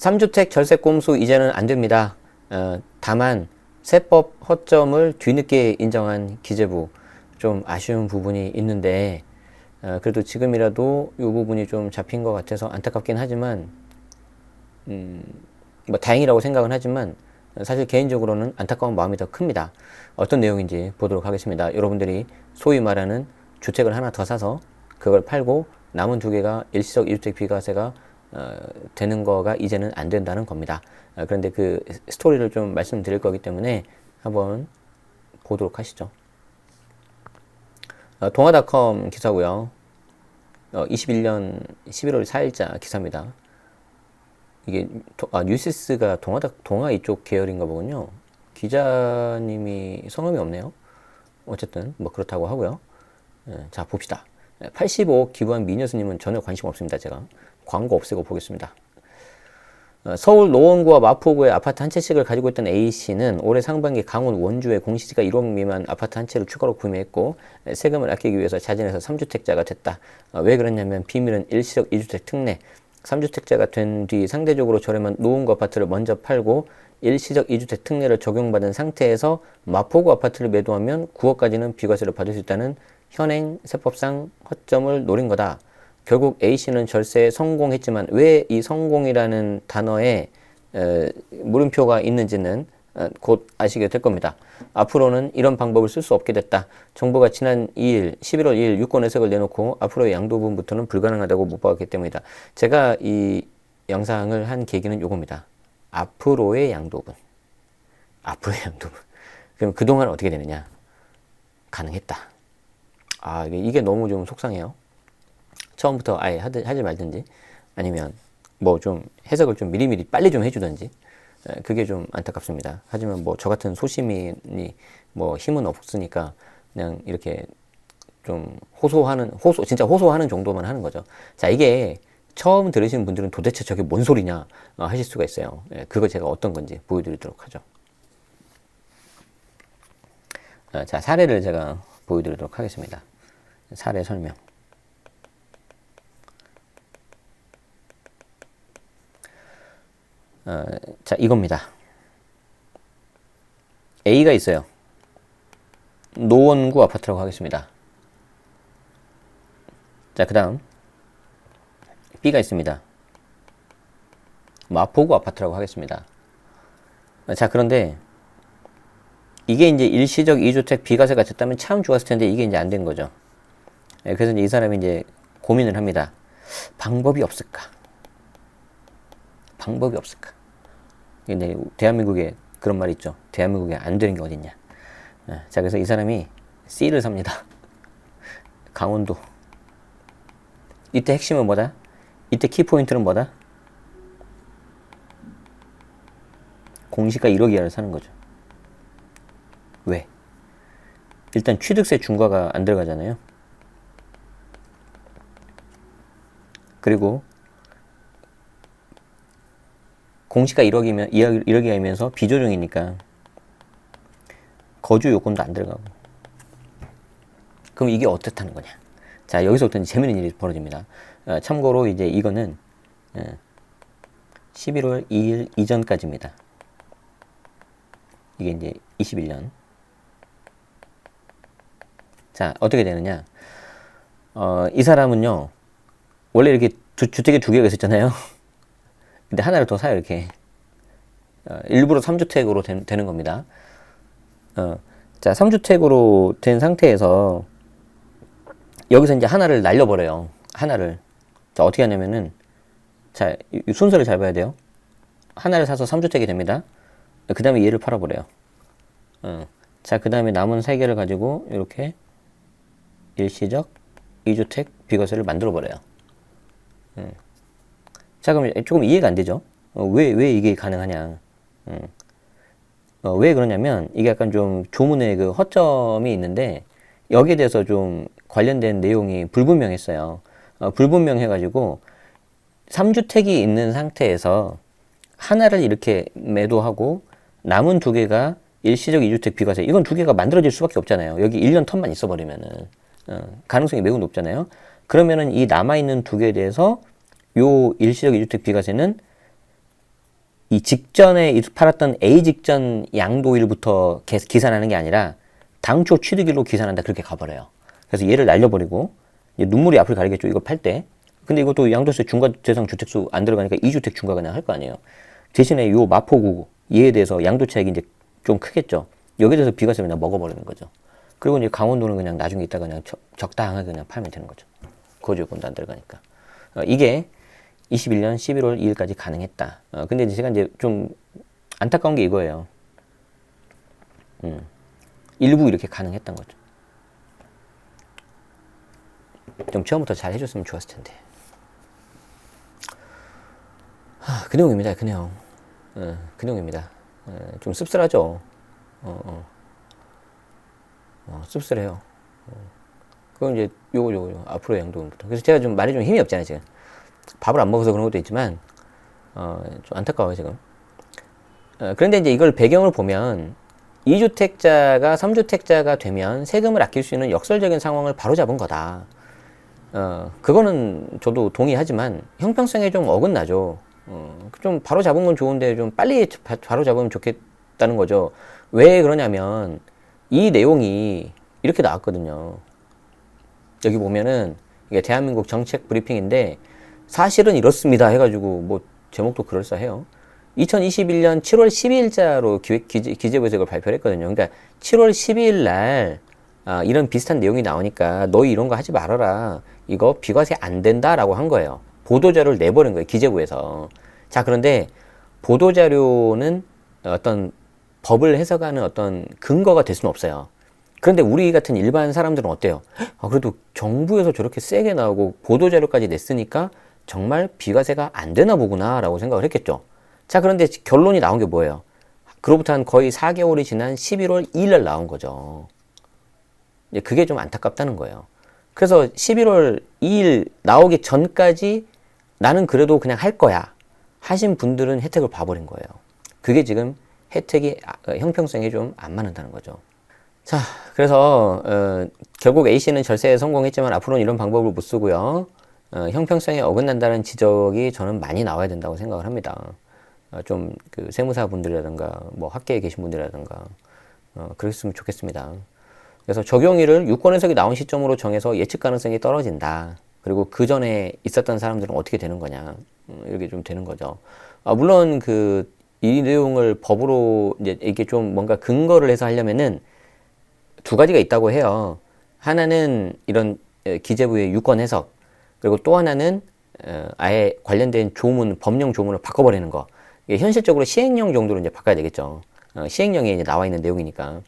3주택 절세 꼼수 이제는 안 됩니다. 다만 세법 허점을 뒤늦게 인정한 기재부 좀 아쉬운 부분이 있는데 그래도 지금이라도 이 부분이 좀 잡힌 것 같아서 안타깝긴 하지만 뭐 다행이라고 생각은 하지만 사실 개인적으로는 안타까운 마음이 더 큽니다. 어떤 내용인지 보도록 하겠습니다. 여러분들이 소위 말하는 주택을 하나 더 사서 그걸 팔고 남은 두 개가 일시적 2주택 비과세가 되는 거가 이제는 안 된다는 겁니다. 그런데 그 스토리를 좀 말씀드릴 거기 때문에 한번 보도록 하시죠. 동아닷컴 기사고요. 21년 11월 4일자 기사입니다. 이게 뉴시스가 동아 이쪽 계열인가 보군요. 기자님이 성함이 없네요. 어쨌든 뭐 그렇다고 하고요. 자 봅시다. 85억 기부한 미녀스님은 전혀 관심 없습니다. 제가 광고 없애고 보겠습니다. 서울 노원구와 마포구의 아파트 한 채씩을 가지고 있던 A씨는 올해 상반기 강원 원주에 공시지가 1억 미만 아파트 한 채를 추가로 구매했고 세금을 아끼기 위해서 자진해서 3주택자가 됐다. 왜 그랬냐면 비밀은 일시적 2주택 특례 3주택자가 된 뒤 상대적으로 저렴한 노원구 아파트를 먼저 팔고 일시적 2주택 특례를 적용받은 상태에서 마포구 아파트를 매도하면 9억까지는 비과세를 받을 수 있다는 현행 세법상 허점을 노린 거다. 결국 A씨는 절세에 성공했지만 왜 이 성공이라는 단어에 물음표가 있는지는 곧 아시게 될 겁니다. 앞으로는 이런 방법을 쓸 수 없게 됐다. 정부가 지난 2일 11월 2일 유권 해석을 내놓고 앞으로의 양도분부터는 불가능하다고 못 박았기 때문이다. 제가 이 영상을 한 계기는 요겁니다. 앞으로의 양도분. 앞으로의 양도분. 그럼 그동안 어떻게 되느냐? 가능했다. 이게 너무 좀 속상해요. 처음부터 아예 하지 말든지 아니면 뭐 좀 해석을 좀 미리미리 빨리 좀 해주든지 그게 좀 안타깝습니다. 하지만 뭐 저 같은 소시민이 뭐 힘은 없으니까 그냥 이렇게 좀 진짜 호소하는 정도만 하는 거죠. 자, 이게 처음 들으시는 분들은 도대체 저게 뭔 소리냐 하실 수가 있어요. 그거 제가 어떤 건지 보여드리도록 하죠. 자, 사례를 제가 보여드리도록 하겠습니다. 사례 설명. 자, 이겁니다. A가 있어요. 노원구 아파트라고 하겠습니다. 자, 그 다음 B가 있습니다. 마포구 아파트라고 하겠습니다. 자, 그런데 이게 이제 일시적 2주택 비과세가 됐다면 참 좋았을 텐데 이게 이제 안 된 거죠. 그래서 이제 이 사람이 이제 고민을 합니다. 방법이 없을까? 방법이 없을까? 근데 대한민국에 그런 말이 있죠. 대한민국에 안 되는 게 어딨냐. 자, 그래서 이 사람이 C를 삽니다. 강원도. 이때 핵심은 뭐다? 이때 키포인트는 뭐다? 공시가 1억 이하를 사는 거죠. 왜? 일단 취득세 중과가 안 들어가잖아요. 그리고 공시가 1억 이하이면서 비조정이니까 거주 요건도 안 들어가고. 그럼 이게 어떻다는 거냐? 자, 여기서부터 재밌는 일이 벌어집니다. 참고로 이제 이거는 11월 2일 이전까지입니다. 이게 이제 21년. 자, 어떻게 되느냐? 이 사람은요, 원래 이렇게 주택이 두 개가 있었잖아요. 근데 하나를 더 사요, 이렇게. 일부러 3주택으로 되는 겁니다. 자, 3주택으로 된 상태에서 여기서 이제 하나를 날려버려요. 하나를. 자, 어떻게 하냐면은, 자, 이 순서를 잘 봐야 돼요. 하나를 사서 3주택이 됩니다. 그 다음에 얘를 팔아버려요. 자, 그 다음에 남은 3개를 가지고 이렇게 일시적 2주택 비과세를 만들어버려요. 자, 그럼 조금 이해가 안 되죠? 왜 이게 가능하냐? 왜 그러냐면, 이게 약간 좀 조문에 그 허점이 있는데, 여기에 대해서 좀 관련된 내용이 불분명했어요. 불분명해가지고, 3주택이 있는 상태에서 하나를 이렇게 매도하고, 남은 2개가 일시적 2주택 비과세, 이건 2개가 만들어질 수밖에 없잖아요. 여기 1년 텀만 있어버리면은. 가능성이 매우 높잖아요. 그러면은 이 남아있는 2개에 대해서 요 일시적 2주택 비과세는 이 직전에 팔았던 A 직전 양도일부터 기산하는 게 아니라 당초 취득일로 기산한다 그렇게 가버려요. 그래서 얘를 날려버리고 이제 눈물이 앞을 가리겠죠. 이거 팔 때. 근데 이것도 양도세 중과 대상 주택수 안 들어가니까 2주택 중과 그냥 할 거 아니에요. 대신에 요 마포구 얘에 대해서 양도차익이 이제 좀 크겠죠. 여기에 대해서 비과세 그냥 먹어버리는 거죠. 그리고 이제 강원도는 그냥 나중에 있다가 그냥 적당하게 그냥 팔면 되는 거죠. 거주요건도 안 들어가니까. 이게 21년 11월 2일까지 가능했다. 근데 이제 제가 이제 좀 안타까운 게 이거예요. 일부 이렇게 가능했던 거죠. 좀 처음부터 잘 해줬으면 좋았을 텐데. 그 내용입니다. 그 내용. 그 내용입니다. 좀 씁쓸하죠. 씁쓸해요. 그건 이제 요거 앞으로 양도금부터. 그래서 제가 좀 말이 좀 힘이 없잖아요 지금. 밥을 안 먹어서 그런 것도 있지만 좀 안타까워요 지금. 그런데 이제 이걸 배경을 보면 2주택자가 3주택자가 되면 세금을 아낄 수 있는 역설적인 상황을 바로잡은 거다. 그거는 저도 동의하지만 형평성에 좀 어긋나죠. 좀 바로잡은 건 좋은데 좀 빨리 바로잡으면 좋겠다는 거죠. 왜 그러냐면 이 내용이 이렇게 나왔거든요. 여기 보면은 이게 대한민국 정책 브리핑인데 사실은 이렇습니다 해가지고 뭐 제목도 그럴싸해요. 2021년 7월 12일자로 기재부에서 이걸 발표를 했거든요. 그러니까 7월 12일 날 이런 비슷한 내용이 나오니까 너희 이런 거 하지 말아라. 이거 비과세 안 된다라고 한 거예요. 보도자료를 내버린 거예요. 기재부에서. 자, 그런데 보도자료는 어떤 법을 해석하는 어떤 근거가 될 수는 없어요. 그런데 우리 같은 일반 사람들은 어때요? 그래도 정부에서 저렇게 세게 나오고 보도자료까지 냈으니까 정말 비과세가 안 되나 보구나 라고 생각을 했겠죠. 자, 그런데 결론이 나온 게 뭐예요? 그로부터 한 거의 4개월이 지난 11월 2일 날 나온 거죠. 그게 좀 안타깝다는 거예요. 그래서 11월 2일 나오기 전까지 나는 그래도 그냥 할 거야 하신 분들은 혜택을 봐버린 거예요. 그게 지금 혜택이 형평성에 좀 안 맞는다는 거죠. 자, 그래서 결국 A씨는 절세에 성공했지만 앞으로는 이런 방법을 못 쓰고요. 형평성에 어긋난다는 지적이 저는 많이 나와야 된다고 생각을 합니다. 좀 그 세무사 분들이라든가 뭐 학계에 계신 분들이라든가 그랬으면 좋겠습니다. 그래서 적용일을 유권 해석이 나온 시점으로 정해서 예측 가능성이 떨어진다. 그리고 그 전에 있었던 사람들은 어떻게 되는 거냐. 이렇게 좀 되는 거죠. 물론 이 내용을 법으로 이제 이게 좀 뭔가 근거를 해서 하려면은 두 가지가 있다고 해요. 하나는 이런 기재부의 유권 해석, 그리고 또 하나는 아예 관련된 조문, 법령 조문을 바꿔버리는 거. 이게 현실적으로 시행령 정도로 이제 바꿔야 되겠죠. 시행령에 이제 나와 있는 내용이니까.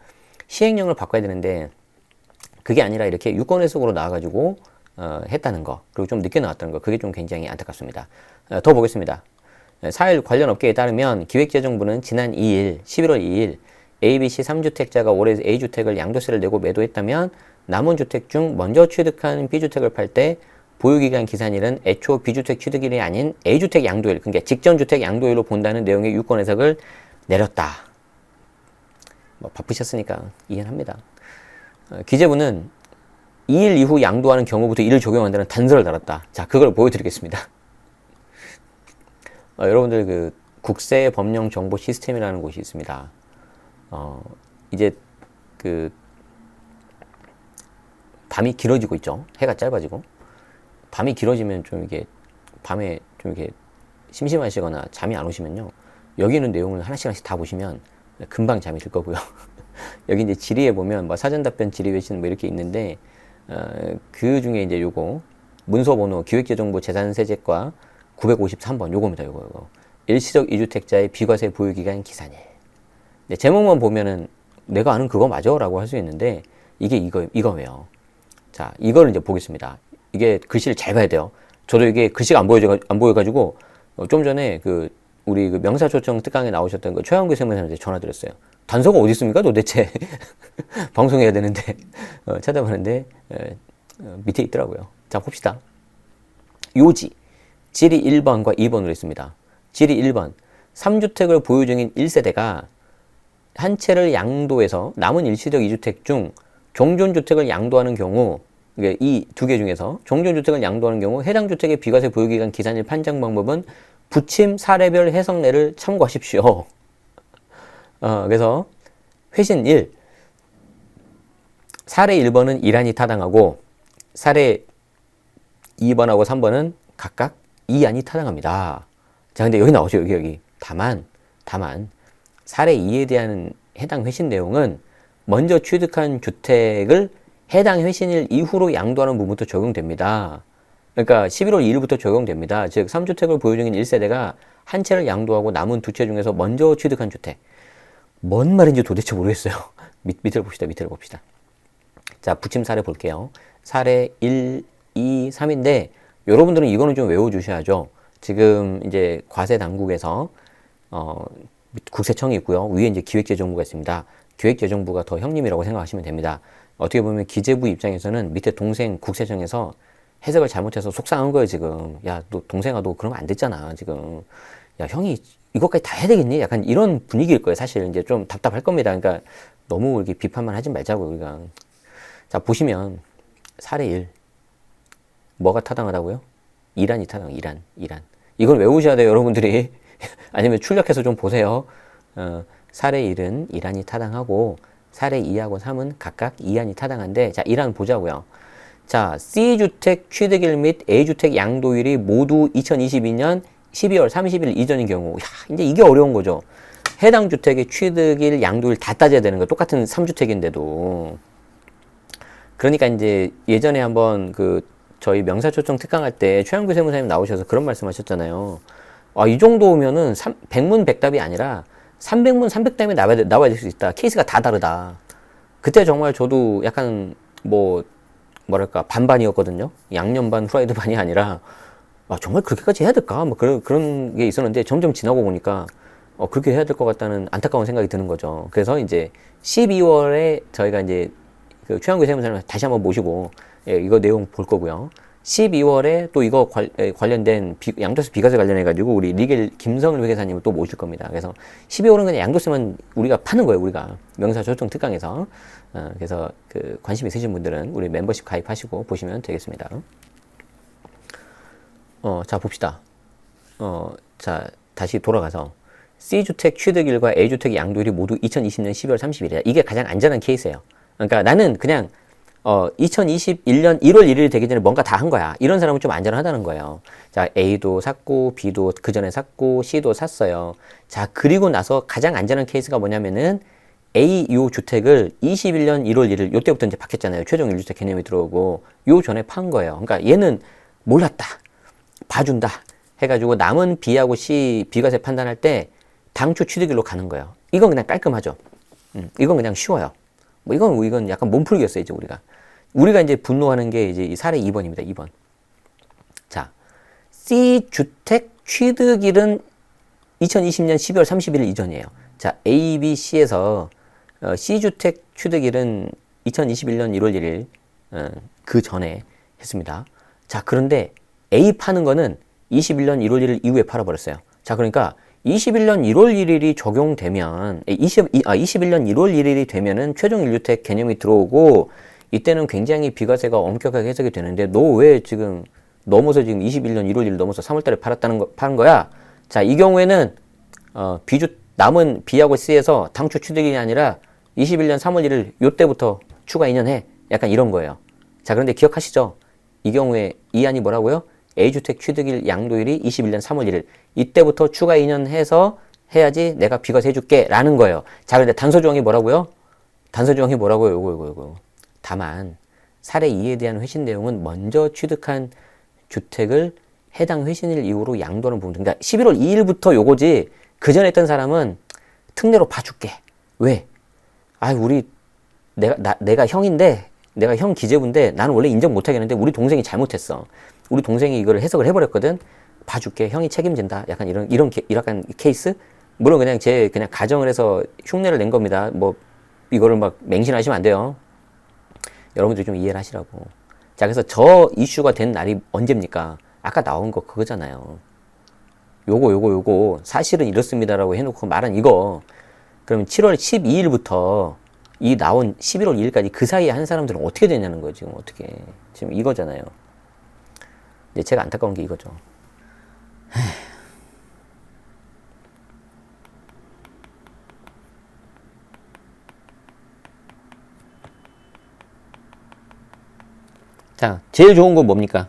시행령을 바꿔야 되는데 그게 아니라 이렇게 유권 해석으로 나와가지고 했다는 거, 그리고 좀 늦게 나왔다는 거, 그게 좀 굉장히 안타깝습니다. 더 보겠습니다. 4일 관련 업계에 따르면 기획재정부는 지난 2일, 11월 2일 ABC 3주택자가 올해 A주택을 양도세를 내고 매도했다면 남은 주택 중 먼저 취득한 B주택을 팔 때 보유기간 기산일은 애초 B주택 취득일이 아닌 A주택 양도일, 그러니까 직전 주택 양도일로 본다는 내용의 유권 해석을 내렸다. 뭐 바쁘셨으니까 이해합니다. 기재부는 2일 이후 양도하는 경우부터 이를 적용한다는 단서를 달았다. 자, 그걸 보여드리겠습니다. 여러분들 그 국세법령정보 시스템이라는 곳이 있습니다. 이제 그 밤이 길어지고 있죠. 해가 짧아지고. 밤이 길어지면 좀 이게 밤에 좀 이렇게 심심하시거나 잠이 안 오시면요. 여기 있는 내용을 하나씩 다 보시면 금방 잠이 들 거고요. 여기 이제 질의에 보면 뭐 사전답변 질의 외신 뭐 이렇게 있는데 그 중에 이제 요거 문서번호 기획재정부 재산세제과 953번 요겁니다. 요거. 일시적 2주택자의 비과세 보유기간 기산일. 네, 제목만 보면은 내가 아는 그거 맞아? 라고 할 수 있는데 이게 이거예요. 자, 이거를 이제 보겠습니다. 이게 글씨를 잘 봐야 돼요. 저도 이게 글씨가 안 보여가지고 좀 전에 우리 명사초청 특강에 나오셨던 최영규 세무사님한테 전화드렸어요. 단서가 어디 있습니까? 도대체 방송해야 되는데 찾아봤는데 밑에 있더라고요. 자, 봅시다. 요지 질의 1번과 2번으로 있습니다. 질의 1번 3주택을 보유 중인 1세대가 한 채를 양도해서 남은 일시적 2주택 중 종전주택을 양도하는 경우, 이 두 개 중에서 종전주택을 양도하는 경우 해당 주택의 비과세 보유기간 기산일 판정 방법은 부침 사례별 해석례를 참고하십시오. 그래서 회신 1. 사례 1번은 이란이 타당하고 사례 2번하고 3번은 각각 이안이 타당합니다. 자, 근데 여기 나오죠. 여기. 다만 사례 2에 대한 해당 회신 내용은 먼저 취득한 주택을 해당 회신일 이후로 양도하는 부분부터 적용됩니다. 그러니까 11월 2일부터 적용됩니다. 즉 3주택을 보유 중인 1세대가 한 채를 양도하고 남은 두 채 중에서 먼저 취득한 주택. 뭔 말인지 도대체 모르겠어요. 밑을 봅시다. 자, 부침 사례 볼게요. 사례 1, 2, 3인데 여러분들은 이거는 좀 외워주셔야죠. 지금 이제 과세 당국에서 국세청이 있고요. 위에 이제 기획재정부가 있습니다. 기획재정부가 더 형님이라고 생각하시면 됩니다. 어떻게 보면 기재부 입장에서는 밑에 동생 국세청에서 해석을 잘못해서 속상한 거예요, 지금. 야, 너 동생아, 너 그러면 안 됐잖아, 지금. 야, 형이 이것까지 다 해야 되겠니? 약간 이런 분위기일 거예요, 사실. 이제 좀 답답할 겁니다. 그러니까 너무 이렇게 비판만 하지 말자고, 우리가. 자, 보시면 사례 1. 뭐가 타당하다고요? 이란이 타당, 이란. 이걸 외우셔야 돼요, 여러분들이. 아니면 출력해서 좀 보세요. 사례 1은 이란이 타당하고 사례 2하고 3은 각각 이안이 타당한데, 자, 이란 보자고요. 자, C주택 취득일 및 A주택 양도일이 모두 2022년 12월 30일 이전인 경우. 야, 이제 이게 어려운 거죠. 해당 주택의 취득일 양도일 다 따져야 되는 거. 똑같은 3주택인데도. 그러니까 이제 예전에 한번 저희 명사초청 특강할 때 최영규 세무사님 나오셔서 그런 말씀 하셨잖아요. 아, 이 정도면은 100문 100답이 아니라 300문 300답이 나와야 될 수 있다. 케이스가 다 다르다. 그때 정말 저도 약간 뭐랄까 반반이었거든요. 양념 반 후라이드 반이 아니라 정말 그렇게까지 해야 될까? 그런 게 있었는데 점점 지나고 보니까 그렇게 해야 될 것 같다는 안타까운 생각이 드는 거죠. 그래서 이제 12월에 저희가 이제 최영규 세무사님 다시 한번 모시고 이거 내용 볼 거고요. 12월에 또 이거 관련된 양도세 비과세 관련해가지고 우리 리겔 김성일 회계사님을 또 모실 겁니다. 그래서 12월은 그냥 양도세만 우리가 파는 거예요. 우리가 명사소통 특강에서. 그래서 관심 있으신 분들은 우리 멤버십 가입하시고 보시면 되겠습니다. 자, 봅시다. 자, 다시 돌아가서 C주택 취득일과 A주택 양도일이 모두 2020년 12월 30일이다. 이게 가장 안전한 케이스예요. 그러니까 나는 그냥 2021년 1월 1일 되기 전에 뭔가 다 한 거야. 이런 사람은 좀 안전하다는 거예요. 자, A도 샀고 B도 그 전에 샀고 C도 샀어요. 자, 그리고 나서 가장 안전한 케이스가 뭐냐면은 A 요 주택을 21년 1월 1일 요때부터 이제 바뀌었잖아요. 최종 1주택 개념이 들어오고 요 전에 판 거예요. 그러니까 얘는 몰랐다. 봐준다. 해가지고 남은 B하고 C 비과세 판단할 때 당초 취득일로 가는 거예요. 이건 그냥 깔끔하죠. 이건 그냥 쉬워요. 이건 약간 몸풀기였어요, 이제 우리가 이제 분노하는 게 이제 이 사례 2번입니다, 2번. 자, C주택 취득일은 2020년 12월 31일 이전이에요. 자, A, B, C에서 C주택 취득일은 2021년 1월 1일, 그 전에 했습니다. 자, 그런데 A 파는 거는 21년 1월 1일 이후에 팔아버렸어요. 자, 그러니까 21년 1월 1일이 적용되면 21년 1월 1일이 되면은 최종 1주택 개념이 들어오고 이때는 굉장히 비과세가 엄격하게 해석이 되는데 너 왜 지금 넘어서 지금 21년 1월 1일 넘어서 3월달에 파는 거야? 자, 이 경우에는 남은 B하고 C에서 당초 취득이 아니라 21년 3월 1일 요때부터 추가 2년 해. 약간 이런 거예요. 자, 그런데 기억하시죠? 이 경우에 이안이 뭐라고요? A주택 취득일 양도일이 21년 3월 1일 이때부터 추가 2년 해서 해야지 내가 비과세 해줄게 라는 거예요. 자, 근데 단서조항이 뭐라고요? 요거. 다만 사례 2에 대한 회신 내용은 먼저 취득한 주택을 해당 회신일 이후로 양도하는 부분. 그러니까 11월 2일부터 요거지 그 전에 했던 사람은 특례로 봐줄게. 왜? 내가 형인데 내가 형 기재부인데 나는 원래 인정 못하겠는데 우리 동생이 잘못했어. 우리 동생이 이걸 해석을 해버렸거든. 봐줄게. 형이 책임진다. 약간 이런 케이스? 물론 그냥 그냥 가정을 해서 흉내를 낸 겁니다. 이거를 막 맹신하시면 안 돼요. 여러분들 좀 이해를 하시라고. 자, 그래서 저 이슈가 된 날이 언제입니까? 아까 나온 거 그거잖아요. 요거 사실은 이렇습니다라고 해놓고 말한 이거. 그러면 7월 12일부터 이 나온 11월 2일까지 그 사이에 한 사람들은 어떻게 되냐는 거예요. 지금 이거잖아요. 근데 제가 안타까운 게 이거죠. 자, 제일 좋은 거 뭡니까?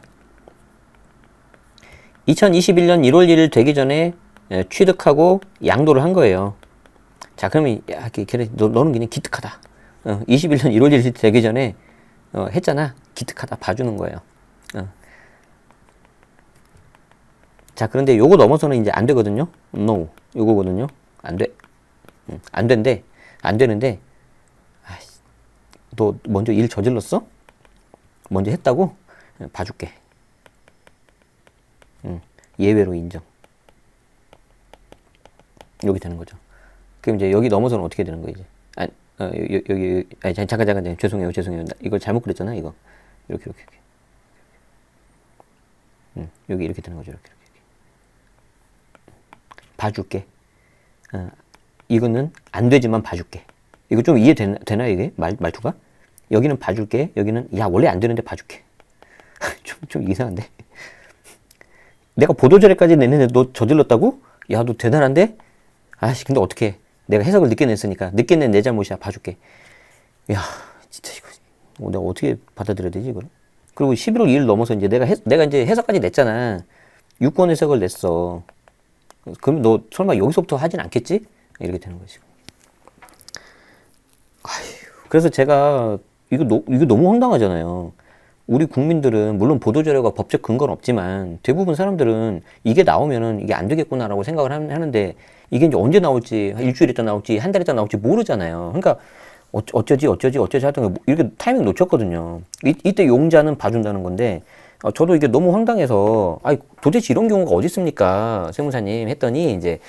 2021년 1월 1일 되기 전에 취득하고 양도를 한 거예요. 자, 그러면 야, 그래, 너는 그냥 기특하다. 21년 1월 1일 되기 전에 했잖아. 기특하다. 봐주는 거예요. 자, 그런데 요거 넘어서는 이제 안 되거든요. No. 요거거든요. 안 돼. 안 된대. 안 되는데, 아이씨, 너 먼저 일 저질렀어? 먼저 했다고? 봐줄게. 예외로 인정. 여기 되는 거죠. 그럼 이제 여기 넘어서는 어떻게 되는 거예요, 이제? 여기, 아니, 잠깐, 죄송해요. 이걸 잘못 그렸잖아, 이거. 이렇게. 여기 이렇게 되는 거죠, 이렇게. 봐줄게. 이거는 안 되지만 봐줄게. 이거 좀 이해되나, 이게? 말투가? 여기는 봐줄게. 여기는, 야, 원래 안 되는데 봐줄게. 좀 이상한데? 내가 보도자료까지 냈는데 너 저질렀다고? 야, 너 대단한데? 아씨, 근데 어떡해. 내가 해석을 늦게 냈으니까. 늦게 낸 내 잘못이야. 봐줄게. 야, 진짜 이거. 내가 어떻게 받아들여야 되지, 이걸? 그리고 11월 2일 넘어서 이제 내가 이제 해석까지 냈잖아. 유권 해석을 냈어. 그럼 너 설마 여기서부터 하진 않겠지? 이렇게 되는 거지. 그래서 제가, 이거 너무 황당하잖아요. 우리 국민들은 물론 보도자료가 법적 근거는 없지만 대부분 사람들은 이게 나오면은 이게 안 되겠구나라고 생각을 하는데 이게 이제 언제 나올지 일주일 있다 나올지 한 달 있다 나올지 모르잖아요. 그러니까 어쩌지 하여튼 이렇게 타이밍 놓쳤거든요. 이때 용자는 봐준다는 건데 저도 이게 너무 황당해서 도대체 이런 경우가 어디 있습니까 세무사님 했더니 이제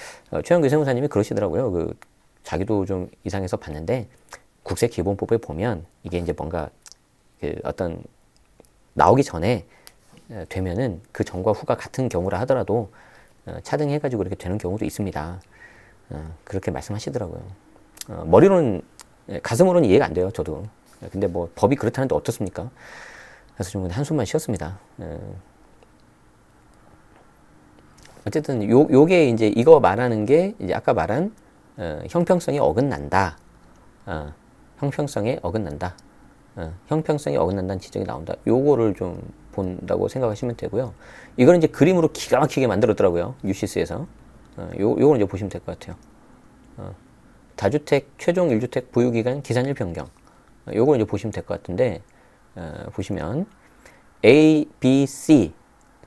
최영규 세무사님이 그러시더라고요. 그 자기도 좀 이상해서 봤는데 국세기본법에 보면 이게 이제 뭔가 그 어떤 나오기 전에 되면은 그 전과 후가 같은 경우라 하더라도 차등해가지고 이렇게 되는 경우도 있습니다. 그렇게 말씀하시더라고요. 머리로는 가슴으로는 이해가 안 돼요. 저도. 근데 뭐 법이 그렇다는데 어떻습니까? 그래서 좀 한숨만 쉬었습니다. 어쨌든 요게 이제 이거 말하는 게 이제 아까 말한 형평성에 어긋난다. 형평성에 어긋난다. 형평성이 어긋난다는 지적이 나온다. 요거를 좀 본다고 생각하시면 되고요. 이거는 이제 그림으로 기가 막히게 만들었더라고요. 유시스에서. 요거는 이제 보시면 될 것 같아요. 다주택 최종 1주택 보유기간 기산일 변경. 요걸 이제 보시면 될 것 같은데, 보시면 A, B, C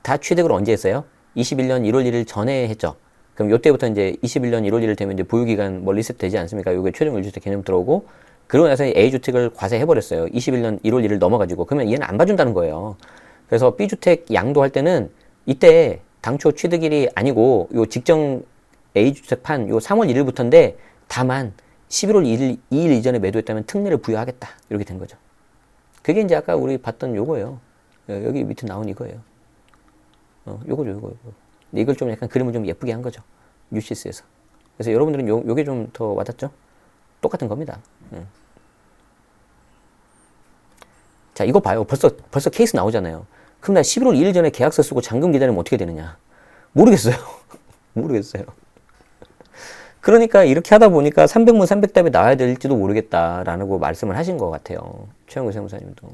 다 취득을 언제 했어요? 21년 1월 1일 전에 했죠. 그럼 요때부터 이제 21년 1월 1일 되면 이제 보유기간 뭐 리셋 되지 않습니까? 요게 최종 1주택 개념 들어오고, 그러고 나서 A주택을 과세해버렸어요. 21년 1월 1일 넘어가지고. 그러면 얘는 안 봐준다는 거예요. 그래서 B주택 양도할 때는 이때 당초 취득일이 아니고 요 직정 A주택 판 요 3월 1일부터인데 다만 11월 2일 이전에 매도했다면 특례를 부여하겠다. 이렇게 된 거죠. 그게 이제 아까 우리 봤던 요거예요. 여기 밑에 나온 이거예요. 요거. 이걸 좀 약간 그림을 좀 예쁘게 한 거죠. 뉴시스에서. 그래서 여러분들은 요게 좀 더 와닿죠? 똑같은 겁니다. 자, 이거 봐요. 벌써 케이스 나오잖아요. 그럼 나 11월 2일 전에 계약서 쓰고 잔금 기다리면 어떻게 되느냐? 모르겠어요. 모르겠어요. 그러니까 이렇게 하다 보니까 300문 300답이 나와야 될지도 모르겠다라고 말씀을 하신 것 같아요. 최영구 세무사님도.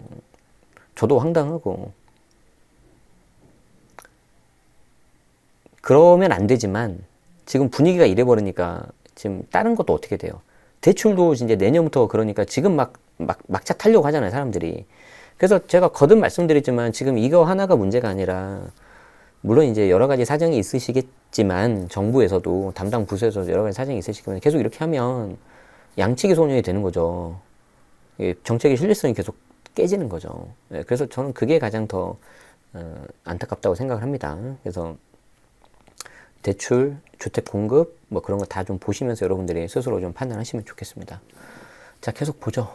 저도 황당하고. 그러면 안 되지만 지금 분위기가 이래버리니까 지금 다른 것도 어떻게 돼요? 대출도 이제 내년부터 그러니까 지금 막차 타려고 하잖아요, 사람들이. 그래서 제가 거듭 말씀드리지만 지금 이거 하나가 문제가 아니라 물론 이제 여러 가지 사정이 있으시겠지만 정부에서도 담당 부서에서 여러 가지 사정이 있으시겠지만 계속 이렇게 하면 양치기 소년이 되는 거죠. 정책의 신뢰성이 계속 깨지는 거죠. 그래서 저는 그게 가장 더 안타깝다고 생각을 합니다. 그래서 대출, 주택 공급 뭐 그런 거 다 좀 보시면서 여러분들이 스스로 좀 판단하시면 좋겠습니다. 자, 계속 보죠.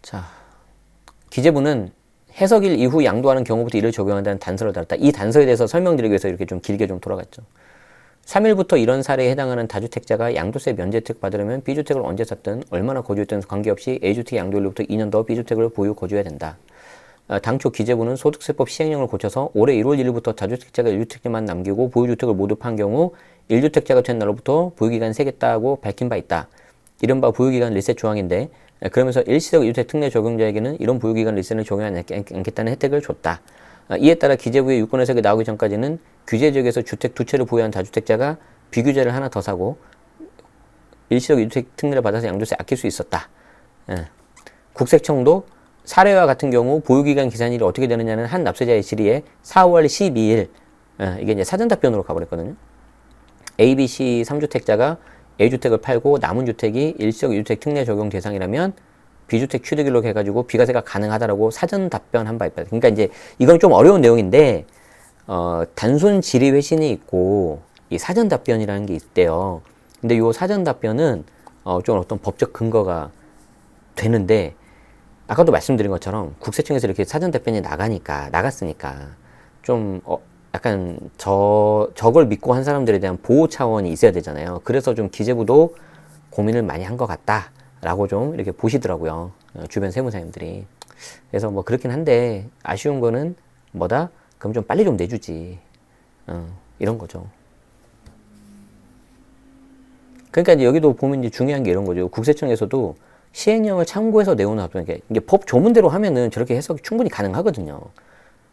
자, 기재부는 해석일 이후 양도하는 경우부터 이를 적용한다는 단서를 달았다. 이 단서에 대해서 설명드리기 위해서 이렇게 좀 길게 좀 돌아갔죠. 3일부터 이런 사례에 해당하는 다주택자가 양도세 면제 혜택 받으려면 B주택을 언제 샀든 얼마나 거주했든 관계없이 A주택 양도일로부터 2년 더 B주택을 보유 거주해야 된다. 당초 기재부는 소득세법 시행령을 고쳐서 올해 1월 1일부터 다주택자가 1주택만 남기고 보유주택을 모두 판 경우 1주택자가 된 날로부터 보유기간 세겠다고 밝힌 바 있다. 이른바 보유기간 리셋 조항인데 그러면서 일시적 2주택 특례 적용자에게는 이런 보유기간 리셋을 적용하지 않겠다는 혜택을 줬다. 이에 따라 기재부의 유권 해석이 나오기 전까지는 규제 지역에서 주택 두 채를 보유한 다주택자가 비규제를 하나 더 사고 일시적 2주택 특례를 받아서 양도세 아낄 수 있었다. 국세청도 사례와 같은 경우 보유기간 기산일이 어떻게 되느냐는 한 납세자의 질의에 4월 12일 이게 이제 사전 답변으로 가버렸거든요. A, B, C 3주택자가 A주택을 팔고 남은 주택이 일시적 2주택 특례 적용 대상이라면 B주택 취득일로 해가지고 비과세가 가능하다라고 사전 답변한 바 있다. 그러니까 이제 이건 좀 어려운 내용인데 단순 질의 회신이 있고 이 사전 답변이라는 게 있대요. 근데 이 사전 답변은 좀 어떤 법적 근거가 되는데 아까도 말씀드린 것처럼 국세청에서 이렇게 사전 답변이 나갔으니까 좀 약간 저걸 믿고 한 사람들에 대한 보호 차원이 있어야 되잖아요. 그래서 좀 기재부도 고민을 많이 한 것 같다라고 좀 이렇게 보시더라고요. 주변 세무사님들이. 그래서 뭐 그렇긴 한데 아쉬운 거는 뭐다? 그럼 좀 빨리 좀 내주지. 이런 거죠. 그러니까 이제 여기도 보면 이제 중요한 게 이런 거죠. 국세청에서도 시행령을 참고해서 내오는 합동 이게 법 조문대로 하면은 저렇게 해석이 충분히 가능하거든요.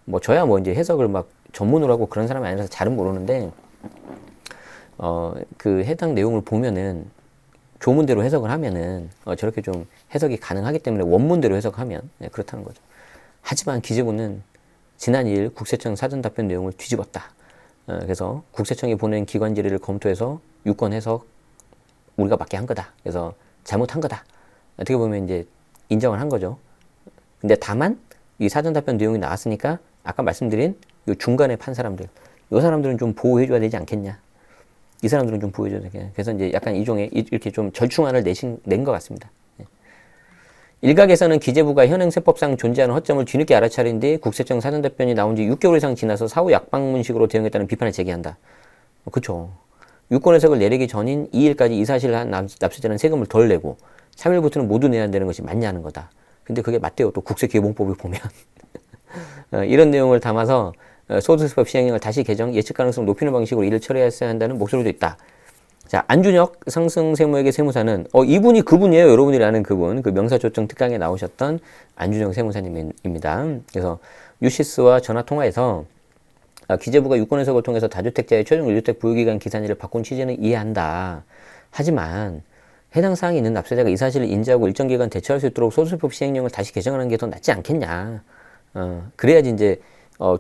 뭐 저야 뭐 이제 해석을 막 전문으로 하고 그런 사람이 아니라서 잘은 모르는데 그 해당 내용을 보면은 조문대로 해석을 하면은 저렇게 좀 해석이 가능하기 때문에 원문대로 해석하면 그렇다는 거죠. 하지만 기재부는 지난 2일 국세청 사전 답변 내용을 뒤집었다. 그래서 국세청이 보낸 기관 질의를 검토해서 유권 해석 우리가 맞게 한 거다. 그래서 잘못한 거다. 어떻게 보면 이제 인정을 한 거죠. 근데 다만 이 사전 답변 내용이 나왔으니까 아까 말씀드린 요 중간에 판 사람들, 요 사람들은 좀 보호해줘야 되지 않겠냐. 이 사람들은 좀 보호해줘야 되겠냐. 그래서 이제 약간 이종의 이렇게 좀 절충안을 낸 것 같습니다. 일각에서는 기재부가 현행 세법상 존재하는 허점을 뒤늦게 알아차린 뒤 국세청 사전 답변이 나온 지 6개월 이상 지나서 사후 약방문식으로 대응했다는 비판을 제기한다. 그쵸. 유권 해석을 내리기 전인 2일까지 이 사실을 한 납세자는 세금을 덜 내고 3일부터는 모두 내야 되는 것이 맞냐는 거다. 근데 그게 맞대요. 또 국세개봉법을 보면. 이런 내용을 담아서 소득세법 시행령을 다시 개정, 예측 가능성 높이는 방식으로 이를 처리했어야 한다는 목소리도 있다. 자, 안준혁 상승세무회계 세무사는 이분이 그분이에요. 여러분이 아는 그분. 그 명사조정 특강에 나오셨던 안준혁 세무사님입니다. 그래서 유시스와 전화통화에서 기재부가 유권 해석을 통해서 다주택자의 최종 1주택 보유기간 기산일을 바꾼 취지는 이해한다. 하지만 해당 사항이 있는 납세자가 이 사실을 인지하고 일정 기간 대처할 수 있도록 소득세법 시행령을 다시 개정하는 게 더 낫지 않겠냐. 그래야지 이제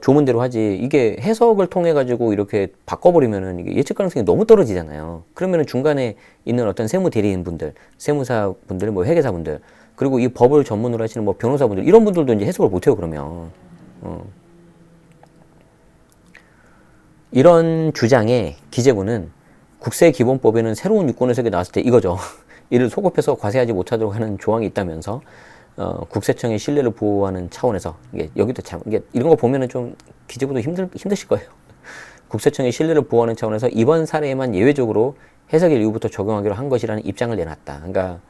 조문대로 하지. 이게 해석을 통해 가지고 이렇게 바꿔버리면은 이게 예측 가능성이 너무 떨어지잖아요. 그러면은 중간에 있는 어떤 세무 대리인분들, 세무사분들, 뭐 회계사분들, 그리고 이 법을 전문으로 하시는 뭐 변호사분들 이런 분들도 이제 해석을 못해요. 그러면 이런 주장에 기재부는 국세기본법에는 새로운 유권 해석이 나왔을 때 이거죠. 이를 소급해서 과세하지 못하도록 하는 조항이 있다면서 국세청의 신뢰를 보호하는 차원에서 여기도 참 이런 거 보면은 좀 기재부도 힘드실 거예요. 국세청의 신뢰를 보호하는 차원에서 이번 사례에만 예외적으로 해석일 이후부터 적용하기로 한 것이라는 입장을 내놨다. 그러니까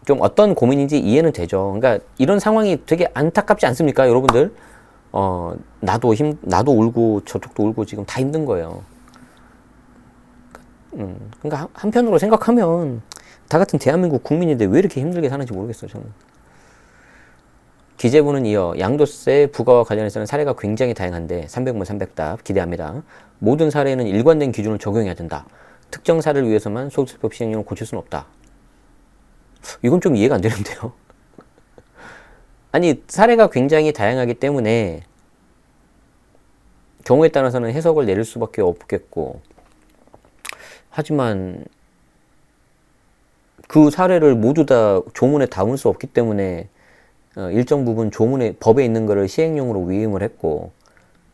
좀 어떤 고민인지 이해는 되죠. 그러니까 이런 상황이 되게 안타깝지 않습니까, 여러분들? 나도 울고 저쪽도 울고 지금 다 힘든 거예요. 그러니까 한편으로 생각하면 다 같은 대한민국 국민인데 왜 이렇게 힘들게 사는지 모르겠어요, 저는. 기재부는 이어 양도세 부과와 관련해서는 사례가 굉장히 다양한데 300문 300답 기대합니다. 모든 사례에는 일관된 기준을 적용해야 된다. 특정 사례를 위해서만 소득세법 시행령을 고칠 수는 없다. 이건 좀 이해가 안 되는데요. 아니, 사례가 굉장히 다양하기 때문에 경우에 따라서는 해석을 내릴 수밖에 없겠고, 하지만 그 사례를 모두 다 조문에 담을 수 없기 때문에 일정 부분 조문에 법에 있는 거를 시행령으로 위임을 했고,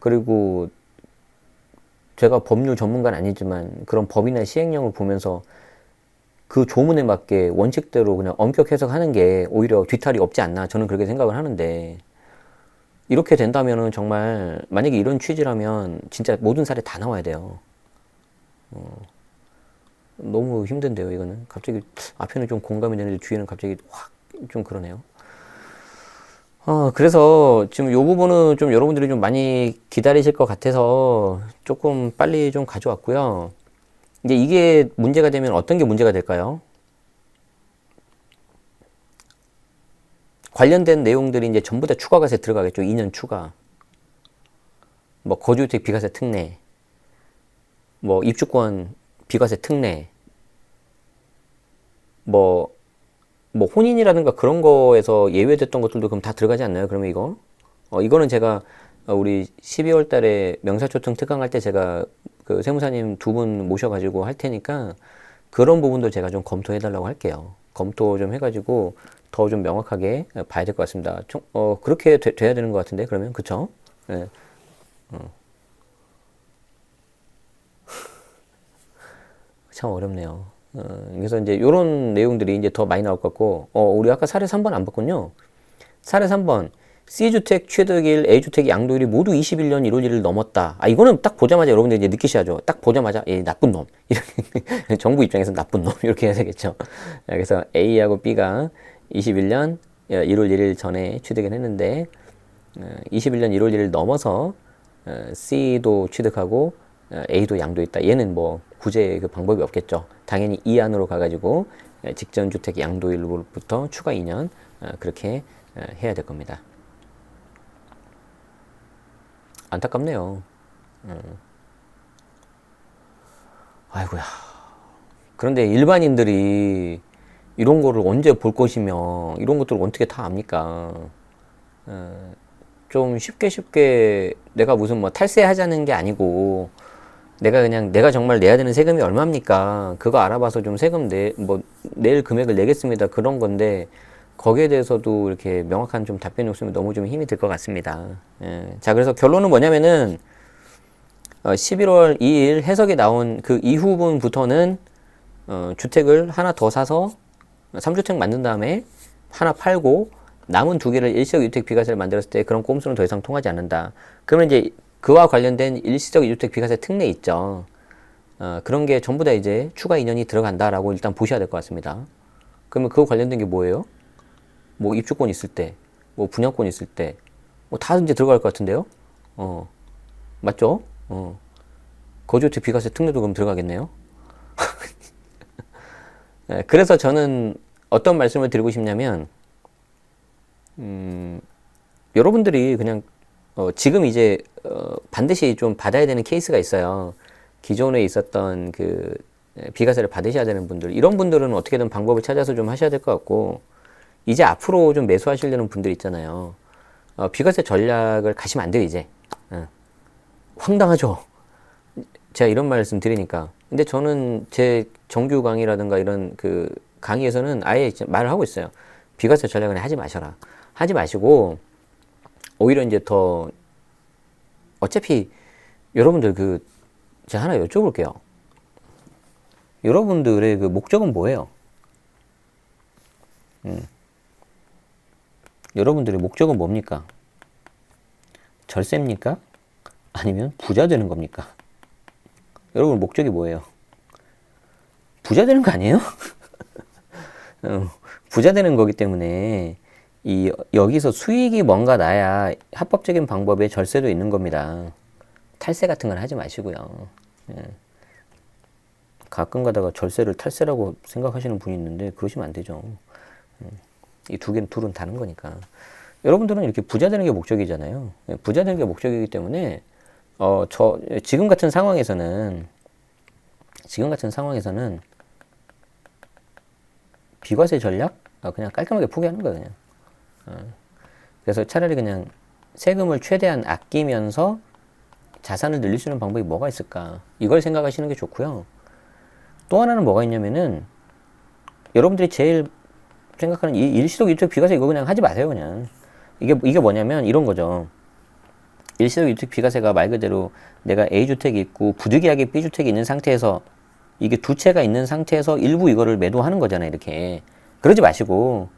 그리고 제가 법률 전문가는 아니지만 그런 법이나 시행령을 보면서 그 조문에 맞게 원칙대로 그냥 엄격 해석하는 게 오히려 뒤탈이 없지 않나, 저는 그렇게 생각을 하는데, 이렇게 된다면은 정말 만약에 이런 취지라면 진짜 모든 사례 다 나와야 돼요. 너무 힘든데요, 이거는. 갑자기 앞에는 좀 공감이 되는데 뒤에는 갑자기 확 좀 그러네요. 그래서 지금 요 부분은 좀 여러분들이 좀 많이 기다리실 것 같아서 조금 빨리 좀 가져왔고요. 이제 이게 문제가 되면 어떤 게 문제가 될까요? 관련된 내용들이 이제 전부 다 추가과세 들어가겠죠. 2년 추가. 뭐 거주주택 비과세 특례, 뭐 입주권 비과세 특례, 뭐, 뭐 혼인이라든가 그런 거에서 예외됐던 것들도 그럼 다 들어가지 않나요? 그러면 이거? 이거는 제가 우리 12월 달에 명사초청 특강할 때 제가 그 세무사님 두 분 모셔가지고 할 테니까 그런 부분도 제가 좀 검토해 달라고 할게요. 검토 좀 해가지고 더 좀 명확하게 봐야 될 것 같습니다. 그렇게 돼야 되는 것 같은데, 그러면? 그쵸? 네. 참 어렵네요. 그래서 이제 요런 내용들이 이제 더 많이 나올 것 같고, 우리 아까 사례 3번 안 봤군요. 사례 3번. C주택 취득일, A주택 양도일이 모두 21년 1월 1일 넘었다. 이거는 딱 보자마자 여러분들 이제 느끼셔야죠. 딱 보자마자, 나쁜 놈. 이렇게, 정부 입장에서 나쁜 놈. 이렇게 해야 되겠죠. 그래서 A하고 B가 21년 1월 1일 전에 취득을 했는데, 21년 1월 1일 넘어서 C도 취득하고 A도 양도했다. 얘는 뭐 구제 그 방법이 없겠죠. 당연히 이 안으로 가가지고 직전 주택 양도일로부터 추가 2년 그렇게 해야 될 겁니다. 안타깝네요. 아이고야. 그런데 일반인들이 이런 거를 언제 볼 것이며 이런 것들을 어떻게 다 압니까? 좀 쉽게 내가 무슨 뭐 탈세하자는 게 아니고 내가 그냥 내가 정말 내야 되는 세금이 얼마입니까? 그거 알아봐서 좀 세금 낼 금액을 내겠습니다. 그런 건데 거기에 대해서도 이렇게 명확한 좀 답변이 없으면 너무 좀 힘이 들 것 같습니다. 자, 그래서 결론은 뭐냐면은 11월 2일 해석에 나온 그 이후분부터는 주택을 하나 더 사서 3주택 만든 다음에 하나 팔고 남은 두 개를 일시적 이주택 비과세를 만들었을 때 그런 꼼수는 더 이상 통하지 않는다. 그러면 이제 그와 관련된 일시적 이주택 비과세 특례 있죠. 그런 게 전부 다 이제 추가 2년이 들어간다라고 일단 보셔야 될 것 같습니다. 그러면 그거 관련된 게 뭐예요? 뭐 입주권 있을 때, 뭐 분양권 있을 때, 뭐 다 이제 들어갈 것 같은데요? 맞죠? 거주주택 비과세 특례도 그럼 들어가겠네요? 그래서 저는 어떤 말씀을 드리고 싶냐면, 여러분들이 그냥 지금 이제 반드시 좀 받아야 되는 케이스가 있어요. 기존에 있었던 그 비과세를 받으셔야 되는 분들, 이런 분들은 어떻게든 방법을 찾아서 좀 하셔야 될 것 같고, 이제 앞으로 좀 매수하시려는 분들 있잖아요. 비과세 전략을 가시면 안 돼요, 이제. 황당하죠? 제가 이런 말씀 드리니까. 근데 저는 제 정규 강의라든가 이런 그 강의에서는 아예 말을 하고 있어요. 비과세 전략은 하지 마셔라. 하지 마시고, 오히려 이제 더, 어차피 여러분들 제가 하나 여쭤볼게요. 여러분들의 그 목적은 뭐예요? 여러분들의 목적은 뭡니까? 절세입니까? 아니면 부자 되는 겁니까? 여러분 목적이 뭐예요? 부자 되는 거 아니에요? 부자 되는 거기 때문에 여기서 수익이 뭔가 나야 합법적인 방법의 절세도 있는 겁니다. 탈세 같은 건 하지 마시고요. 가끔 가다가 절세를 탈세라고 생각하시는 분이 있는데 그러시면 안 되죠. 이 둘은 다른 거니까. 여러분들은 이렇게 부자 되는 게 목적이잖아요. 부자 되는 게 목적이기 때문에 지금 같은 상황에서는 비과세 전략 그냥 깔끔하게 포기하는 거예요. 그냥. 그래서 차라리 그냥 세금을 최대한 아끼면서 자산을 늘릴 수 있는 방법이 뭐가 있을까? 이걸 생각하시는 게 좋고요. 또 하나는 뭐가 있냐면은 여러분들이 제일 생각하는 이 일시적 이주택 비과세 이거 그냥 하지 마세요. 그냥 이게 뭐냐면 이런 거죠. 일시적 이주택 비과세가 말 그대로 내가 A주택이 있고 부득이하게 B주택이 있는 상태에서 이게 두 채가 있는 상태에서 일부 이거를 매도하는 거잖아요. 이렇게 그러지 마시고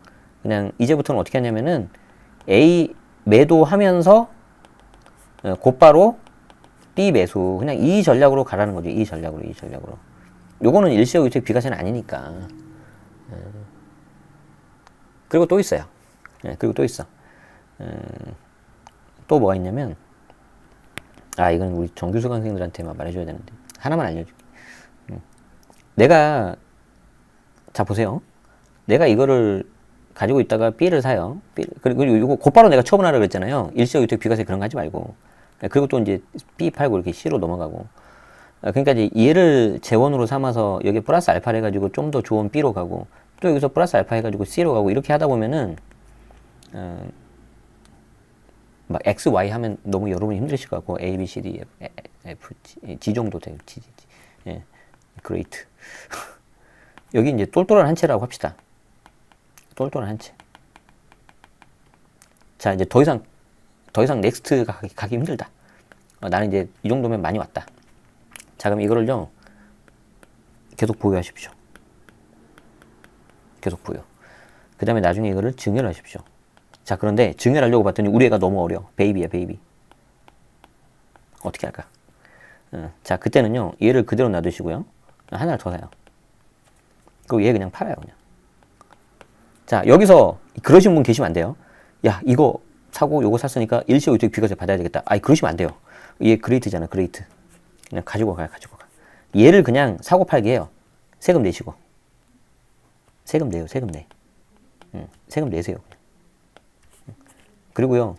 그냥 이제부터는 어떻게 하냐면은 A 매도하면서 곧바로 B 매수 그냥 이 전략으로 가라는 거죠. 이 전략으로. 요거는 일시적 이주택 비과세는 아니니까. 그리고 또 있어요. 그리고 또 있어. 또 뭐가 있냐면, 이건 우리 정규수 강생들한테만 말해줘야 되는데, 하나만 알려줄게. 내가, 자, 보세요. 내가 이거를 가지고 있다가 B를 사요. 그리고 이거 곧바로 내가 처분하라고 그랬잖아요. 일시적유택 비과세 그런 거 하지 말고. 그리고 또 이제 B 팔고 이렇게 C로 넘어가고. 그러니까 이제 얘를 재원으로 삼아서 여기 플러스 알파를 해가지고 좀 더 좋은 B로 가고, 또 여기서 플러스 알파 해가지고 C로 가고, 이렇게 하다 보면은, 막 X, Y 하면 너무 여러분이 힘드실 것 같고, A, B, C, D, F, G 정도 돼요. G. 예. 그레이트. 여기 이제 똘똘한 한 채라고 합시다. 똘똘한 한 채. 자, 이제 더 이상 넥스트가 가기 힘들다. 나는 이제 이 정도면 많이 왔다. 자, 그럼 이거를요, 계속 보유하십시오. 계속 보유. 그 다음에 나중에 이거를 증여를 하십시오. 자, 그런데 증여하려고 봤더니 우리 애가 너무 어려. 베이비야, 베이비. 어떻게 할까? 자, 그때는요, 얘를 그대로 놔두시고요. 하나를 더 사요. 그리고 얘 그냥 팔아요, 그냥. 자, 여기서 그러신 분 계시면 안 돼요. 야, 이거 사고 요거 샀으니까 일시효유택 비과세 받아야 되겠다. 그러시면 안 돼요. 얘 그레이트잖아, 그레이트. 그냥 가지고 가요, 가지고 가. 얘를 그냥 사고 팔게 해요. 세금 내시고. 세금 내요, 세금 내. 세금 내세요. 그리고요,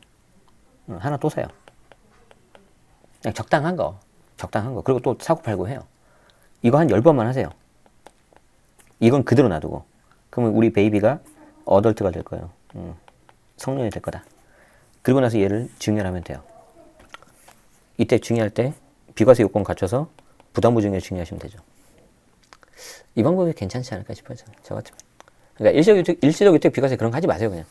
하나 또 사요. 그냥 적당한 거. 그리고 또 사고 팔고 해요. 이거 한 10번만 하세요. 이건 그대로 놔두고. 그러면 우리 베이비가 어덜트가 될 거예요. 성년이 될 거다. 그리고 나서 얘를 증여를 하면 돼요. 이때 증여할 때 비과세 요건 갖춰서 부담부 증여 증여하시면 되죠. 이 방법이 괜찮지 않을까 싶어요. 저 같으면. 그러니까 일시적 유택 비과세 그런 거 하지 마세요, 그냥.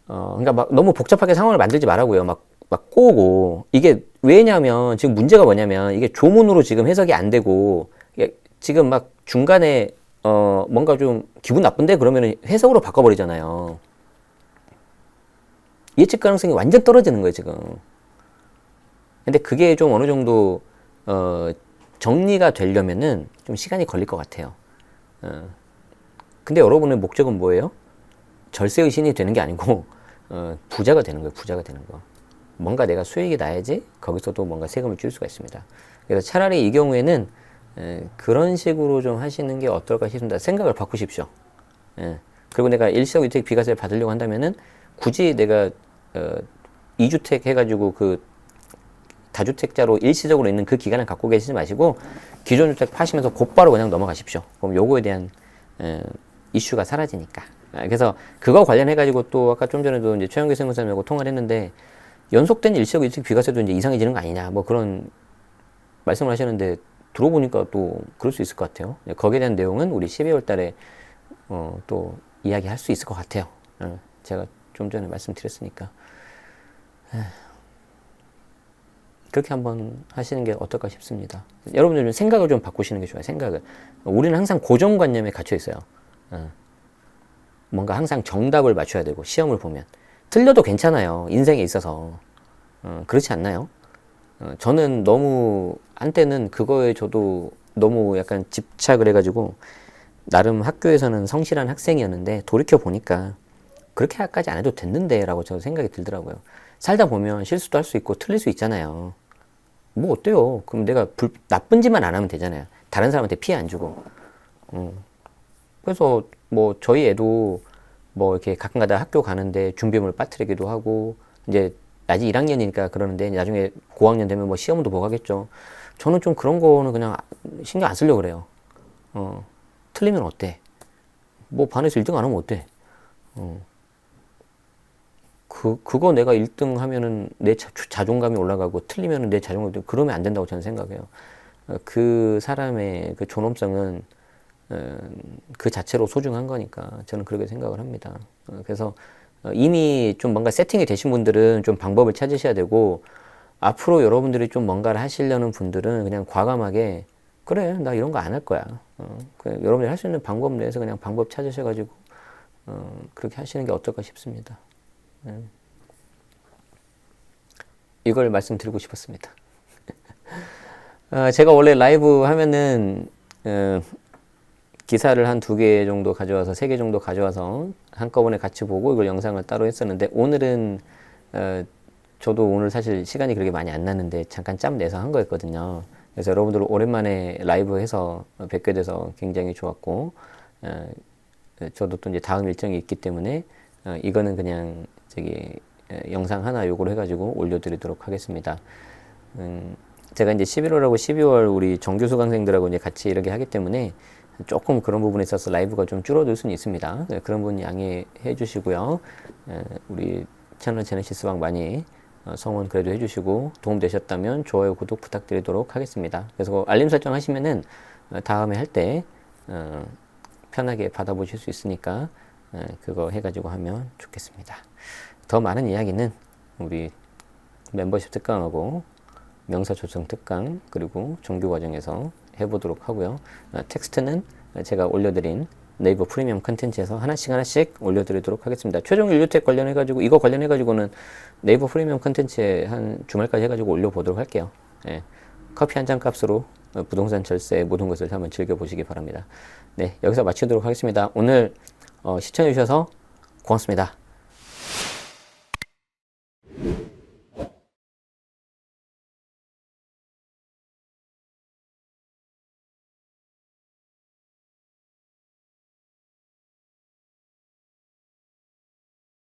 그러니까 막 너무 복잡하게 상황을 만들지 말라고요. 막 꼬고. 이게 왜냐면 지금 문제가 뭐냐면 이게 조문으로 지금 해석이 안 되고, 이게 지금 막 중간에 뭔가 좀 기분 나쁜데 그러면 해석으로 바꿔버리잖아요. 예측 가능성이 완전 떨어지는 거예요, 지금. 근데 그게 좀 어느 정도 정리가 되려면은 좀 시간이 걸릴 것 같아요. 근데 여러분의 목적은 뭐예요? 절세의 신이 되는 게 아니고 부자가 되는 거예요. 부자가 되는 거. 뭔가 내가 수익이 나야지 거기서도 뭔가 세금을 줄 수가 있습니다. 그래서 차라리 이 경우에는 그런 식으로 좀 하시는 게 어떨까 싶습니다. 생각을 바꾸십시오. 그리고 내가 일시적 유택 비과세를 받으려고 한다면은 굳이 내가 2주택 해가지고 그 다주택자로 일시적으로 있는 그 기간을 갖고 계시지 마시고 기존 주택 파시면서 곧바로 그냥 넘어가십시오. 그럼 요거에 대한 이슈가 사라지니까. 그래서 그거 관련해가지고 또 아까 좀 전에도 이제 최영규 세무사님하고 통화를 했는데 연속된 일시적 유택 비과세도 이제 이상해지는 거 아니냐 뭐 그런 말씀을 하셨는데 들어보니까 또 그럴 수 있을 것 같아요. 거기에 대한 내용은 우리 12월 달에 또 이야기할 수 있을 것 같아요. 제가 좀 전에 말씀드렸으니까. 그렇게 한번 하시는 게 어떨까 싶습니다. 여러분들은 생각을 좀 바꾸시는 게 좋아요. 생각을. 우리는 항상 고정관념에 갇혀 있어요. 뭔가 항상 정답을 맞춰야 되고 시험을 보면 틀려도 괜찮아요. 인생에 있어서. 그렇지 않나요? 저는 너무 한때는 그거에 저도 너무 약간 집착을 해가지고 나름 학교에서는 성실한 학생이었는데 돌이켜 보니까 그렇게까지 안 해도 됐는데 라고 저 생각이 들더라고요. 살다 보면 실수도 할 수 있고 틀릴 수 있잖아요. 뭐 어때요? 그럼 내가 나쁜 짓만 안 하면 되잖아요. 다른 사람한테 피해 안 주고. 그래서 뭐 저희 애도 뭐 이렇게 가끔가다 학교 가는데 준비물 빠뜨리기도 하고 이제 아직 1학년이니까 그러는데 나중에 고학년 되면 뭐 시험도 보고 하겠죠. 저는 좀 그런 거는 그냥 신경 안 쓰려고 그래요. 틀리면 어때? 뭐 반에서 1등 안 하면 어때? 그거 내가 1등 하면은 내 자존감이 올라가고 틀리면은 내 자존감이 그러면 안 된다고 저는 생각해요. 그 사람의 그 존엄성은 그 자체로 소중한 거니까 저는 그렇게 생각을 합니다. 그래서 이미 좀 뭔가 세팅이 되신 분들은 좀 방법을 찾으셔야 되고 앞으로 여러분들이 좀 뭔가를 하시려는 분들은 그냥 과감하게 그래 나 이런 거 안 할 거야. 여러분들이 할 수 있는 방법 내에서 그냥 방법 찾으셔가지고 그렇게 하시는 게 어떨까 싶습니다. 이걸 말씀드리고 싶었습니다. 제가 원래 라이브 하면은 기사를 한 2개 정도 가져와서 3개 정도 가져와서 한꺼번에 같이 보고 이걸 영상을 따로 했었는데 오늘은 저도 오늘 사실 시간이 그렇게 많이 안 났는데 잠깐 짬 내서 한 거였거든요. 그래서 여러분들 오랜만에 라이브 해서 뵙게 돼서 굉장히 좋았고 저도 또 이제 다음 일정이 있기 때문에 이거는 그냥 영상 하나 요구를 해가지고 올려드리도록 하겠습니다. 제가 이제 11월하고 12월 우리 정규 수강생들하고 이제 같이 이렇게 하기 때문에 조금 그런 부분에 있어서 라이브가 좀 줄어들 수는 있습니다. 그런 부분 양해해 주시고요. 우리 채널 제네시스 방 많이 성원 그래도 해주시고 도움 되셨다면 좋아요, 구독 부탁드리도록 하겠습니다. 그래서 알림 설정 하시면은 다음에 할 때 편하게 받아보실 수 있으니까 그거 해가지고 하면 좋겠습니다. 더 많은 이야기는 우리 멤버십 특강하고 명사 조성 특강 그리고 정규 과정에서 해보도록 하고요. 텍스트는 제가 올려드린 네이버 프리미엄 컨텐츠에서 하나씩 올려드리도록 하겠습니다. 최종 인류텍 관련해가지고 이거 관련해가지고는 네이버 프리미엄 컨텐츠에 한 주말까지 해가지고 올려보도록 할게요. 예. 커피 한 잔 값으로 부동산 절세 모든 것을 한번 즐겨보시기 바랍니다. 네, 여기서 마치도록 하겠습니다. 오늘 시청해주셔서 고맙습니다.